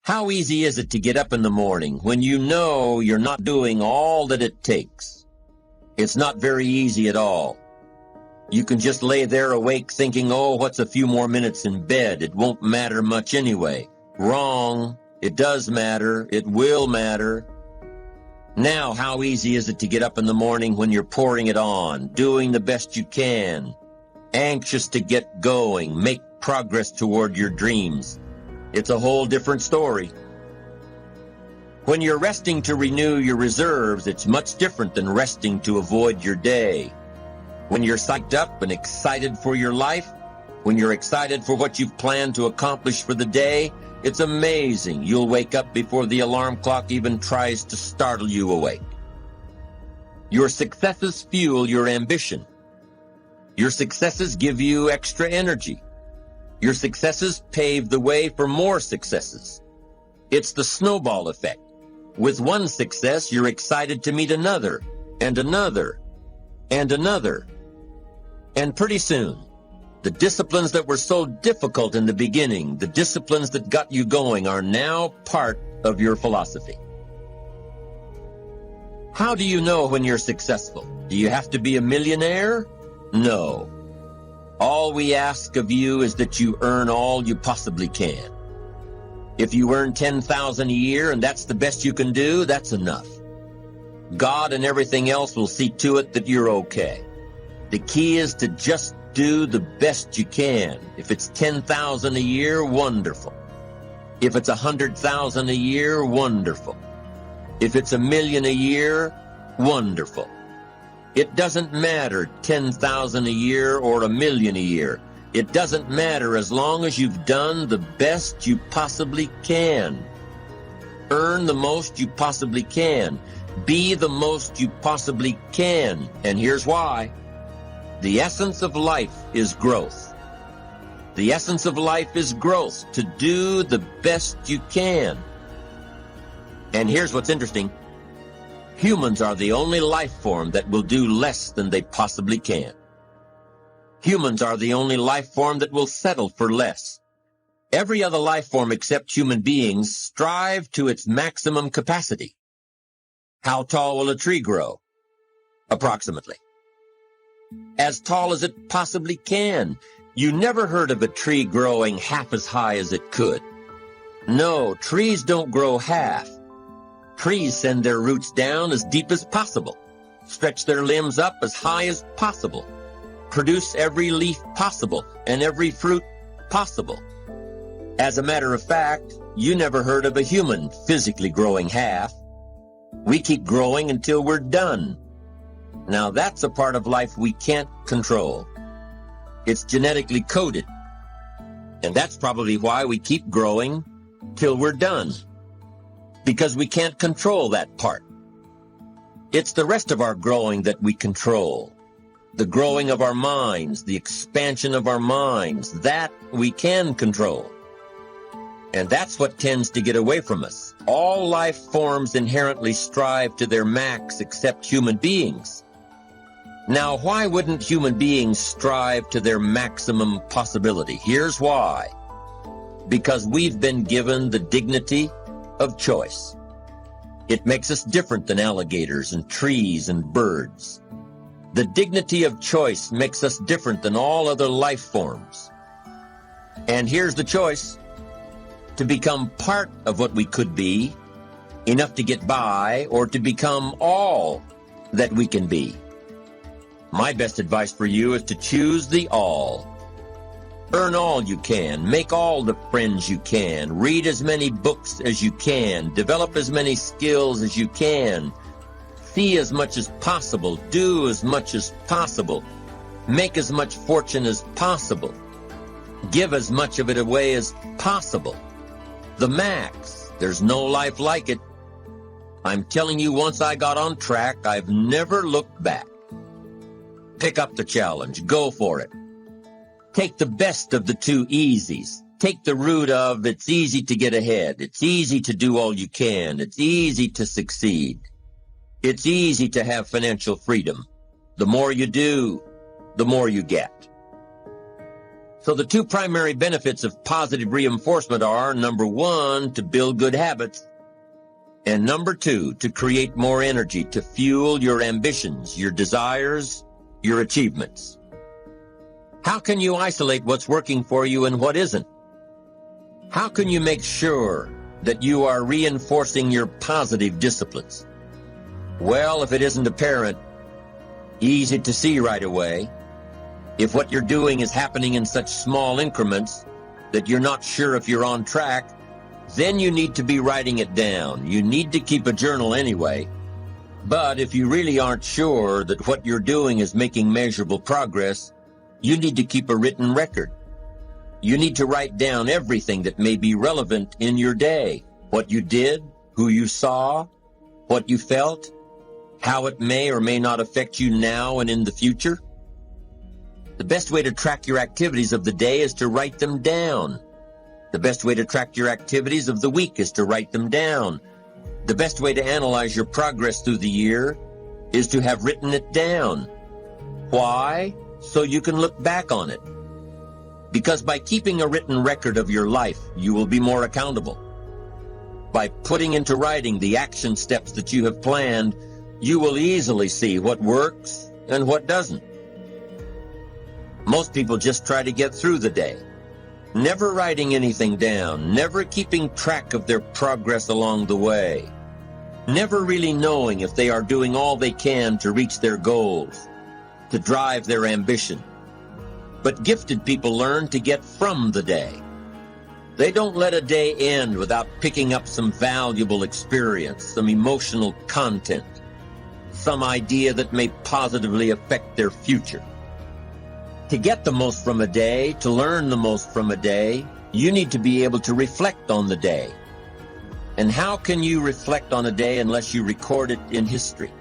How easy is it to get up in the morning when you know you're not doing all that it takes? It's not very easy at all. You can just lay there awake thinking, oh, what's a few more minutes in bed? It won't matter much anyway. Wrong. It does matter. It will matter. Now, how easy is it to get up in the morning when you're pouring it on, doing the best you can, anxious to get going, make progress toward your dreams? It's a whole different story. When you're resting to renew your reserves, it's much different than resting to avoid your day. When you're psyched up and excited for your life, when you're excited for what you've planned to accomplish for the day, it's amazing. You'll wake up before the alarm clock even tries to startle you awake. Your successes fuel your ambition. Your successes give you extra energy. Your successes pave the way for more successes. It's the snowball effect. With one success, you're excited to meet another, and another, and another. And pretty soon, the disciplines that were so difficult in the beginning, the disciplines that got you going, are now part of your philosophy. How do you know when you're successful? Do you have to be a millionaire? No. All we ask of you is that you earn all you possibly can. If you earn $10,000 a year and that's the best you can do, that's enough. God and everything else will see to it that you're okay. The key is to just do the best you can. If it's $10,000 a year, wonderful. If it's $100,000 a year, wonderful. If it's $1 million a year, wonderful. It doesn't matter $10,000 a year or $1 million a year. It doesn't matter as long as you've done the best you possibly can. Earn the most you possibly can. Be the most you possibly can. And here's why. The essence of life is growth. The essence of life is growth, to do the best you can. And here's what's interesting. Humans are the only life form that will do less than they possibly can. Humans are the only life form that will settle for less. Every other life form except human beings strive to its maximum capacity. How tall will a tree grow? Approximately. As tall as it possibly can. You never heard of a tree growing half as high as it could. No, trees don't grow half. Trees send their roots down as deep as possible, stretch their limbs up as high as possible, produce every leaf possible and every fruit possible. As a matter of fact, you never heard of a human physically growing half. We keep growing until we're done. Now that's a part of life we can't control. It's genetically coded. And that's probably why we keep growing till we're done. Because we can't control that part. It's the rest of our growing that we control. The growing of our minds, the expansion of our minds, that we can control. And that's what tends to get away from us. All life forms inherently strive to their max except human beings. Now, why wouldn't human beings strive to their maximum possibility? Here's why. Because we've been given the dignity of choice. It makes us different than alligators and trees and birds. The dignity of choice makes us different than all other life forms. And here's the choice: to become part of what we could be, enough to get by, or to become all that we can be. My best advice for you is to choose the all. Earn all you can, make all the friends you can, read as many books as you can, develop as many skills as you can, see as much as possible, do as much as possible, make as much fortune as possible, give as much of it away as possible. The max. There's no life like it. I'm telling you, once I got on track, I've never looked back. Pick up the challenge. Go for it. Take the best of the two easies. Take the route of it's easy to get ahead. It's easy to do all you can. It's easy to succeed. It's easy to have financial freedom. The more you do, the more you get. So the two primary benefits of positive reinforcement are, number one, to build good habits, and number two, to create more energy to fuel your ambitions, your desires, your achievements. How can you isolate what's working for you and what isn't? How can you make sure that you are reinforcing your positive disciplines? Well, if it isn't apparent, easy to see right away, if what you're doing is happening in such small increments that you're not sure if you're on track, then you need to be writing it down. You need to keep a journal anyway. But if you really aren't sure that what you're doing is making measurable progress, you need to keep a written record. You need to write down everything that may be relevant in your day. What you did, who you saw, what you felt, how it may or may not affect you now and in the future. The best way to track your activities of the day is to write them down. The best way to track your activities of the week is to write them down. The best way to analyze your progress through the year is to have written it down. Why? So you can look back on it. Because by keeping a written record of your life, you will be more accountable. By putting into writing the action steps that you have planned, you will easily see what works and what doesn't. Most people just try to get through the day, never writing anything down, never keeping track of their progress along the way, never really knowing if they are doing all they can to reach their goals, to drive their ambition. But gifted people learn to get from the day. They don't let a day end without picking up some valuable experience, some emotional content, some idea that may positively affect their future. To get the most from a day, to learn the most from a day, you need to be able to reflect on the day. And how can you reflect on a day unless you record it in history?